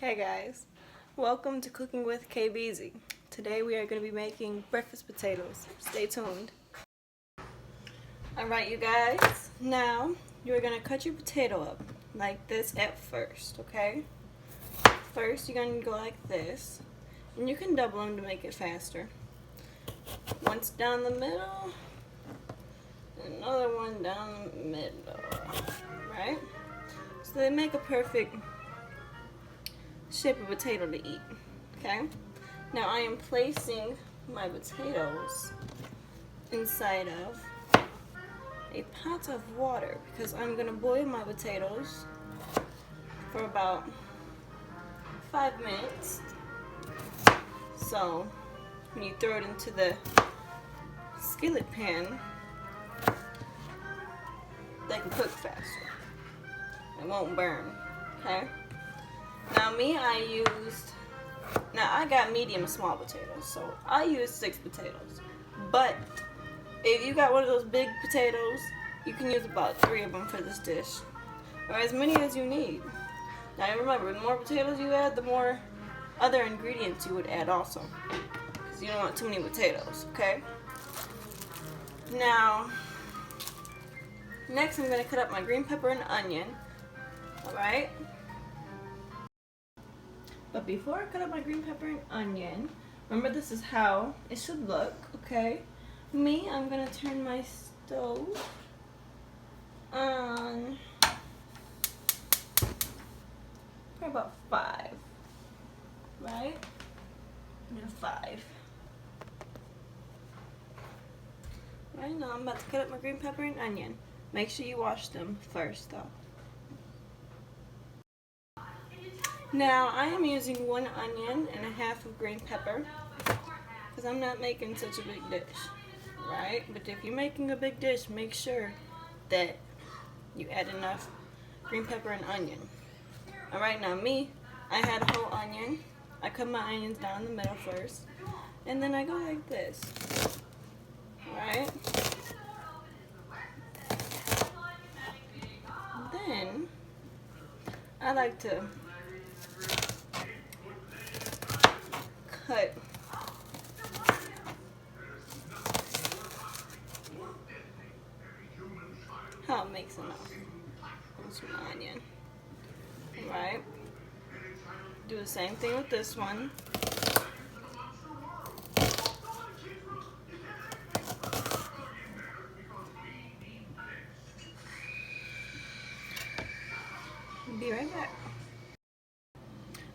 Hey guys, welcome to Cooking with KBZ. Today we are going to be making breakfast potatoes. Stay tuned. Alright you guys, now you're going to cut your potato up like this at first, okay? First you're going to go like this, and you can double them to make it faster. Once down the middle, another one down the middle, right? So they make a perfect shape of potato to eat. Okay, now I am placing my potatoes inside of a pot of water because I'm going to boil my potatoes for about 5 minutes. So when you throw it into the skillet pan, they can cook faster. It won't burn. Okay. Now I got medium small potatoes, so I used 6 potatoes. But if you got one of those big potatoes, you can use about 3 of them for this dish, or as many as you need. Now remember, the more potatoes you add, the more other ingredients you would add also, because you don't want too many potatoes, okay? Now, next I'm going to cut up my green pepper and onion, alright? But before I cut up my green pepper and onion, remember this is how it should look, okay? I'm gonna turn my stove on for about 5, right? And 5. Right now I'm about to cut up my green pepper and onion. Make sure you wash them first though. Now I am using 1 onion and a half of green pepper because I'm not making such a big dish, right? But if you're making a big dish, make sure that you add enough green pepper and onion. Alright, now I had a whole onion. I cut my onions down the middle first, and then I go like this, right? Then I like to cut how it makes enough. That's my onion. Alright. Do the same thing with this one. Be right back.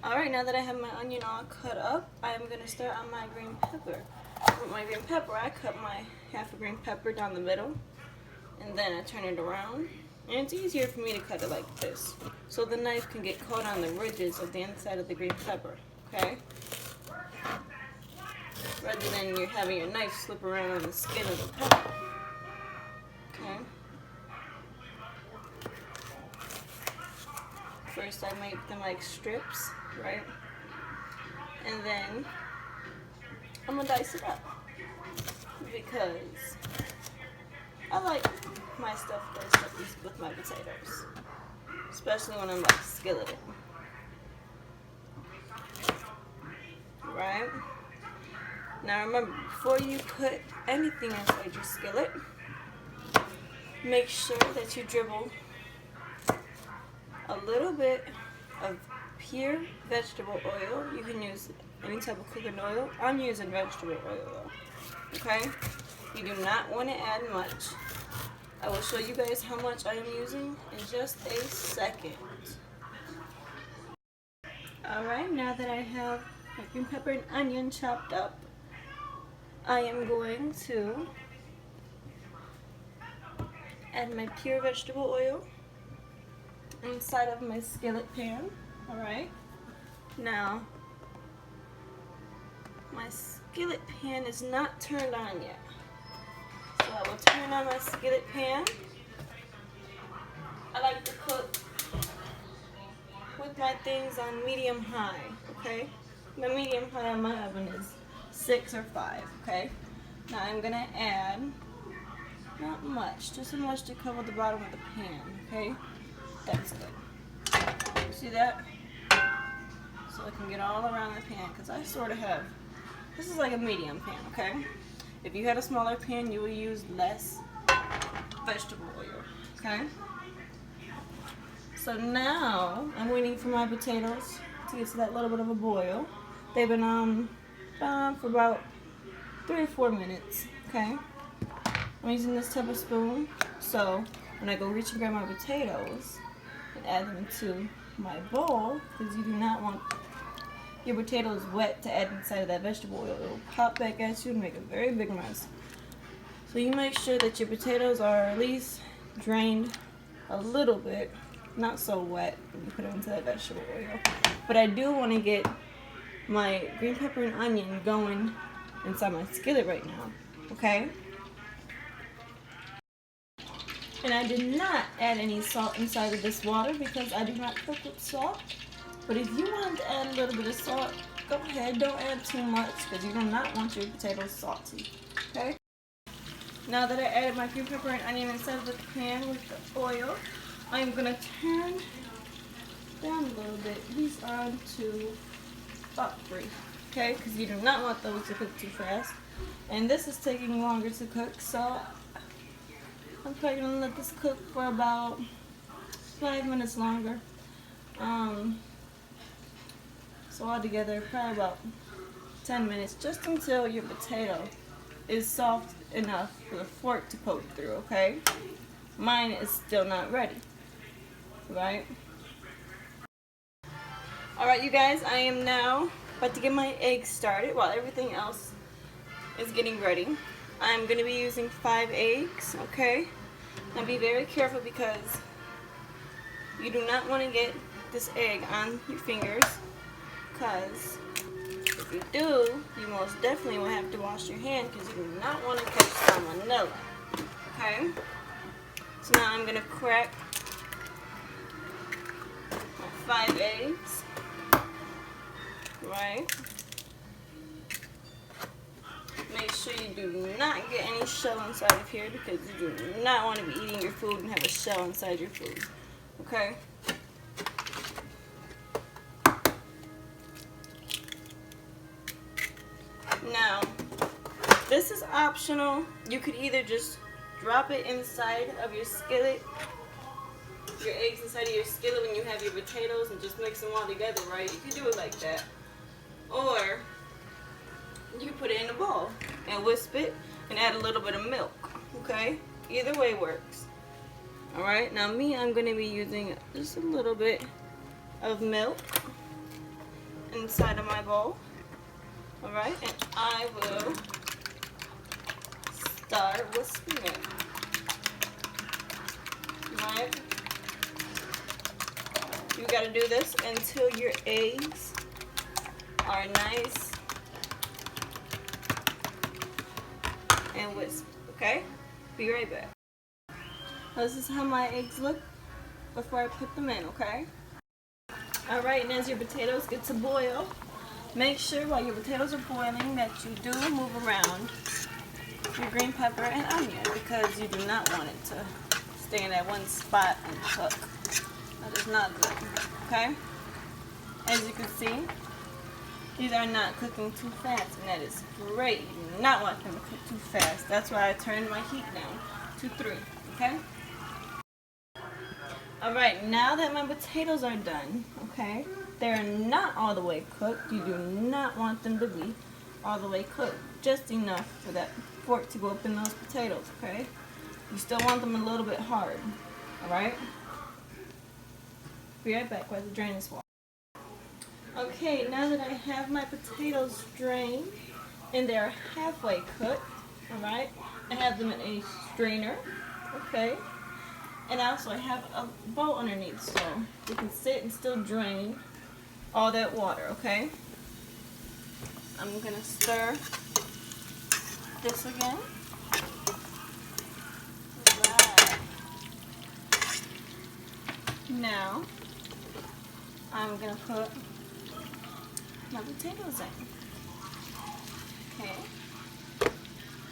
Alright, now that I have my onion all cut up, I'm going to start on my green pepper. With my green pepper, I cut my half a green pepper down the middle, and then I turn it around. And it's easier for me to cut it like this, so the knife can get caught on the ridges of the inside of the green pepper, okay? Rather than you having your knife slip around on the skin of the pepper, okay? First I make them like strips, right? And then I'm gonna dice it up because I like my stuff diced up with my potatoes, especially when I'm like skilleting, right? Now remember, before you put anything inside your skillet, make sure that you dribble a little bit of pure vegetable oil. You can use any type of cooking oil. I'm using vegetable oil though, okay? You do not want to add much. I will show you guys how much I am using in just a second. Alright, now that I have my green pepper and onion chopped up, I am going to add my pure vegetable oil inside of my skillet pan. Alright, now my skillet pan is not turned on yet, so I will turn on my skillet pan. I like to cook with my things on medium high, okay? The medium high on my oven is 6 or 5, okay? Now I'm gonna add, not much, just enough to cover the bottom of the pan, okay? That's good. See that? so it can get all around the pan, because I sort of have, this is like a medium pan, okay? If you had a smaller pan, you would use less vegetable oil, okay? So now I'm waiting for my potatoes to get to that little bit of a boil. They've been on for about 3 or 4 minutes, okay? I'm using this type of spoon, so when I go reach and grab my potatoes and add them into my bowl, because you do not want your potatoes wet to add inside of that vegetable oil. It will pop back at you and make a very big mess. So you make sure that your potatoes are at least drained a little bit, not so wet when you put it into that vegetable oil. But I do want to get my green pepper and onion going inside my skillet right now, okay? And I did not add any salt inside of this water because I do not cook with salt. But if you want to add a little bit of salt, go ahead. Don't add too much because you do not want your potatoes salty, okay? Now that I added my green pepper and onion inside of the pan with the oil, I'm going to turn down a little bit. These are to about 3, okay? Because you do not want those to cook too fast. And this is taking longer to cook, so I'm probably going to let this cook for about 5 minutes longer. So altogether, probably about 10 minutes, just until your potato is soft enough for the fork to poke through, okay? Mine is still not ready, right? Alright, you guys, I am now about to get my eggs started while everything else is getting ready. I'm going to be using 5 eggs, okay? Now be very careful because you do not want to get this egg on your fingers, because if you do, you most definitely will have to wash your hand because you do not want to catch salmonella, okay? So now I'm going to crack my 5 eggs, right? Make sure you do not get any shell inside of here because you do not want to be eating your food and have a shell inside your food, okay? Now, this is optional. You could either just drop it inside of your skillet, your eggs inside of your skillet when you have your potatoes and just mix them all together, right? You can do it like that. Or you can put it in a bowl and whisk it and add a little bit of milk, okay? Either way works. Alright, now me, I'm going to be using just a little bit of milk inside of my bowl. Alright, and I will start whisking it. Alright, you gotta do this until your eggs are nice and whisked, okay? Be right back. This is how my eggs look before I put them in, okay? Alright, and as your potatoes get to boil, make sure while your potatoes are boiling that you do move around your green pepper and onion because you do not want it to stay in that one spot and cook. That is not good, okay? As you can see, these are not cooking too fast, and that is great. You do not want them to cook too fast. That's why I turned my heat down to 3, okay? Alright, now that my potatoes are done, okay, they're not all the way cooked. You do not want them to be all the way cooked. Just enough for that fork to go up in those potatoes, okay? You still want them a little bit hard, alright? Be right back while I drain this water. Okay, now that I have my potatoes drained and they're halfway cooked, alright, I have them in a strainer, okay? And also I have a bowl underneath so you can sit and still drain all that water, okay? I'm going to stir this again. Right. Now, I'm going to put my potatoes in. Okay?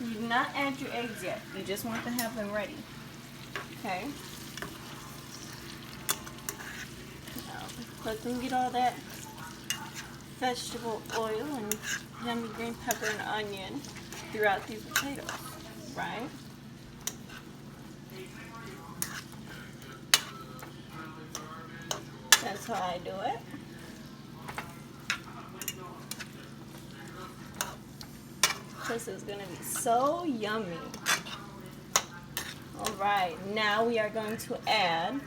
You do not add your eggs yet. You just want to have them ready. Okay? Now, let them get all that vegetable oil and yummy green pepper and onion throughout these potatoes, right? That's how I do it. This is gonna be so yummy. All right, now we are going to add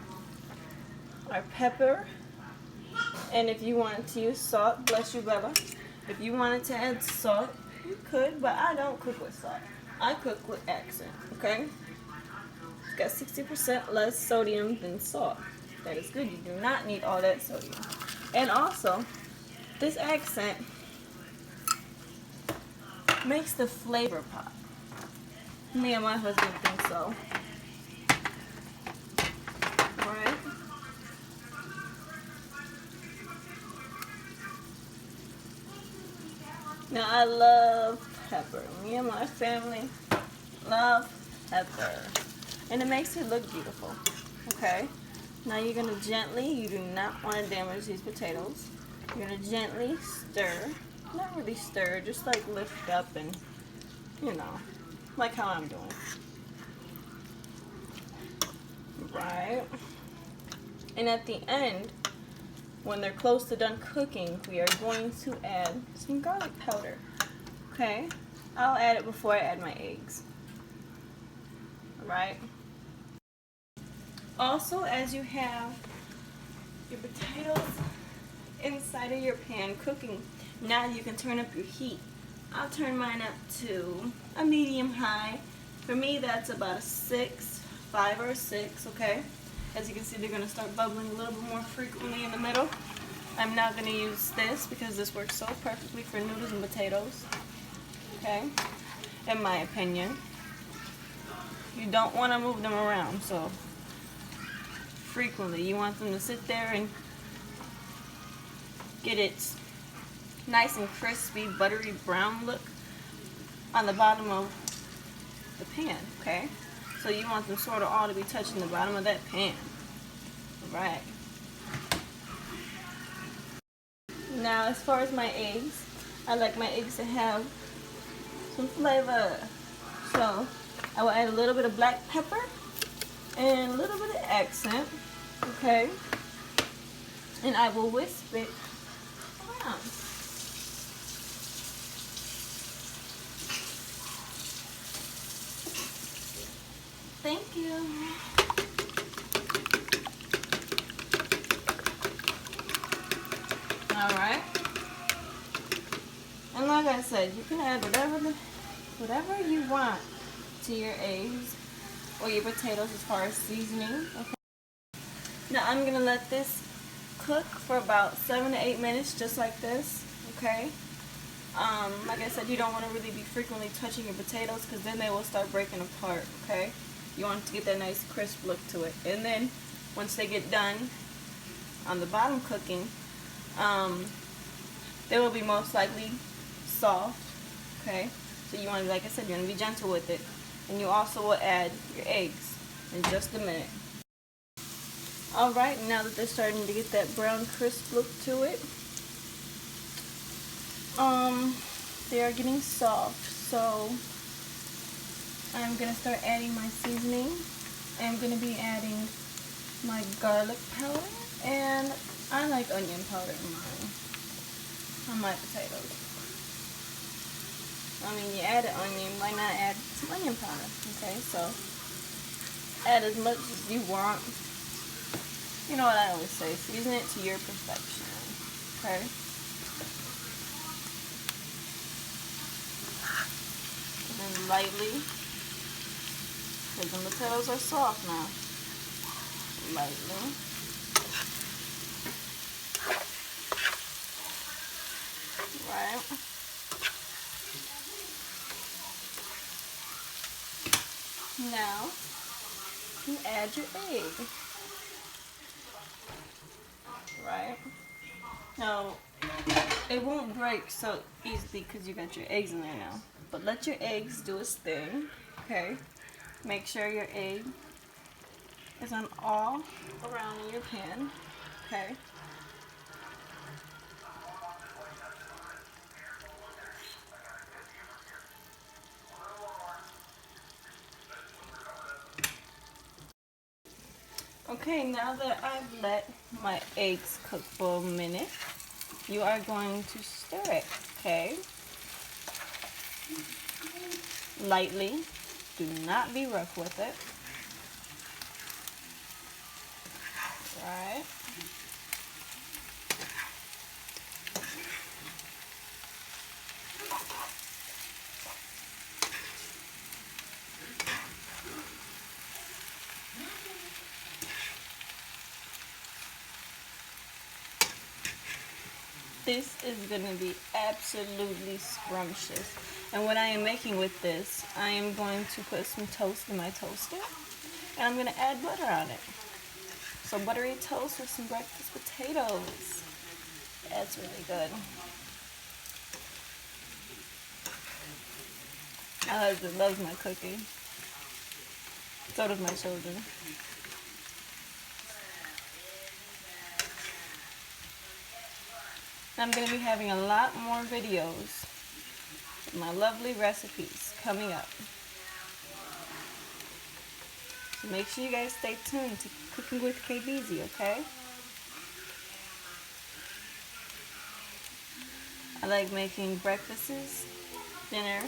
our pepper. And if you wanted to use salt, bless you, Bella. If you wanted to add salt, you could, but I don't cook with salt. I cook with accent, okay? It's got 60% less sodium than salt. That is good. You do not need all that sodium. And also, this accent makes the flavor pop. Me and my husband think so. Alright? Now I love pepper. Me and my family love pepper. And it makes it look beautiful. Okay? Now you're going to gently, you do not want to damage these potatoes. You're going to gently stir. Not really stir, just like lift up and, you know, like how I'm doing. Right? And at the end, when they're close to done cooking, we are going to add some garlic powder. Okay? I'll add it before I add my eggs. Alright? Also, as you have your potatoes inside of your pan cooking, now you can turn up your heat. I'll turn mine up to a medium high. For me, that's about a 6, 5 or 6, okay? As you can see, they're going to start bubbling a little bit more frequently in the middle. I'm not going to use this because this works so perfectly for noodles and potatoes, okay? In my opinion. You don't want to move them around, so frequently. You want them to sit there and get its nice and crispy, buttery brown look on the bottom of the pan, okay? So you want them sort of all to be touching the bottom of that pan. Alright. Now as far as my eggs, I like my eggs to have some flavor. So I will add a little bit of black pepper and a little bit of accent, okay? And I will whisk it around. Thank you. Alright. And like I said, you can add whatever you want to your eggs or your potatoes as far as seasoning. Okay. Now I'm going to let this cook for about 7 to 8 minutes just like this. Okay. Like I said, you don't want to really be frequently touching your potatoes because then they will start breaking apart. Okay. You want to get that nice crisp look to it. And then once they get done on the bottom cooking, they will be most likely soft. Okay, so you want to, like I said, you want to be gentle with it. And you also will add your eggs in just a minute. Alright, now that they're starting to get that brown crisp look to it, they are getting soft. So I'm going to start adding my seasoning. I'm going to be adding my garlic powder, and I like onion powder in mine, on my potatoes. I mean, you add an onion, why not add some onion powder? Okay, so add as much as you want. You know what I always say, season it to your perfection. Okay? And then lightly, because the potatoes are soft now. Lightly. Right. Now, you add your egg. Right. Now, it won't break so easily because you got your eggs in there now. But let your eggs do its thing. Okay. Make sure your egg is on all around in your pan. Okay. Okay, now that I've let my eggs cook for a minute, you are going to stir it, okay? Lightly. Do not be rough with it. Right? This is going to be absolutely scrumptious. And what I am making with this, I am going to put some toast in my toaster. And I'm going to add butter on it. So buttery toast with some breakfast potatoes. That's really good. My husband loves my cooking. So does my children. I'm going to be having a lot more videos of my lovely recipes coming up. So make sure you guys stay tuned to Cooking with KBZ, okay? I like making breakfasts, dinner,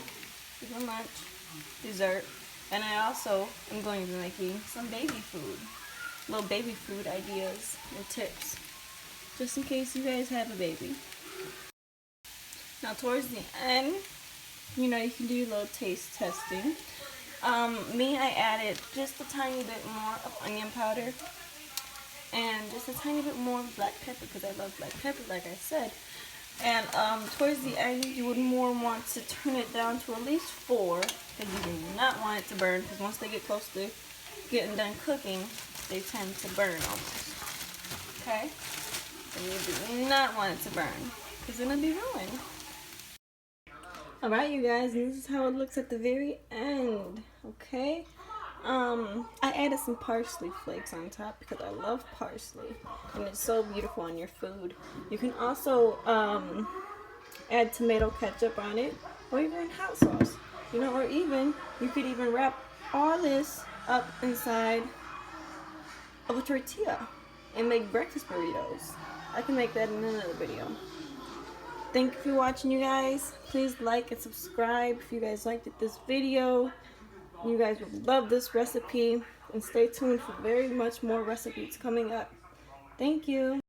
even lunch, dessert, and I also am going to be making some baby food. Little baby food ideas and tips, just in case you guys have a baby. Now towards the end, you know, you can do a little taste testing. I added just a tiny bit more of onion powder and just a tiny bit more of black pepper because I love black pepper, like I said. And towards the end, you would more want to turn it down to at least 4 because you do not want it to burn, because once they get close to getting done cooking, they tend to burn almost. Okay? And you do not want it to burn because then it'll be ruined. Alright, you guys, and this is how it looks at the very end. Okay? I added some parsley flakes on top because I love parsley and it's so beautiful on your food. You can also add tomato ketchup on it, or even hot sauce, you know, or even you could even wrap all this up inside of a tortilla and make breakfast burritos. I can make that in another video. Thank you for watching, you guys. Please like and subscribe if you guys liked this video. You guys will love this recipe, and stay tuned for very much more recipes coming up. Thank you.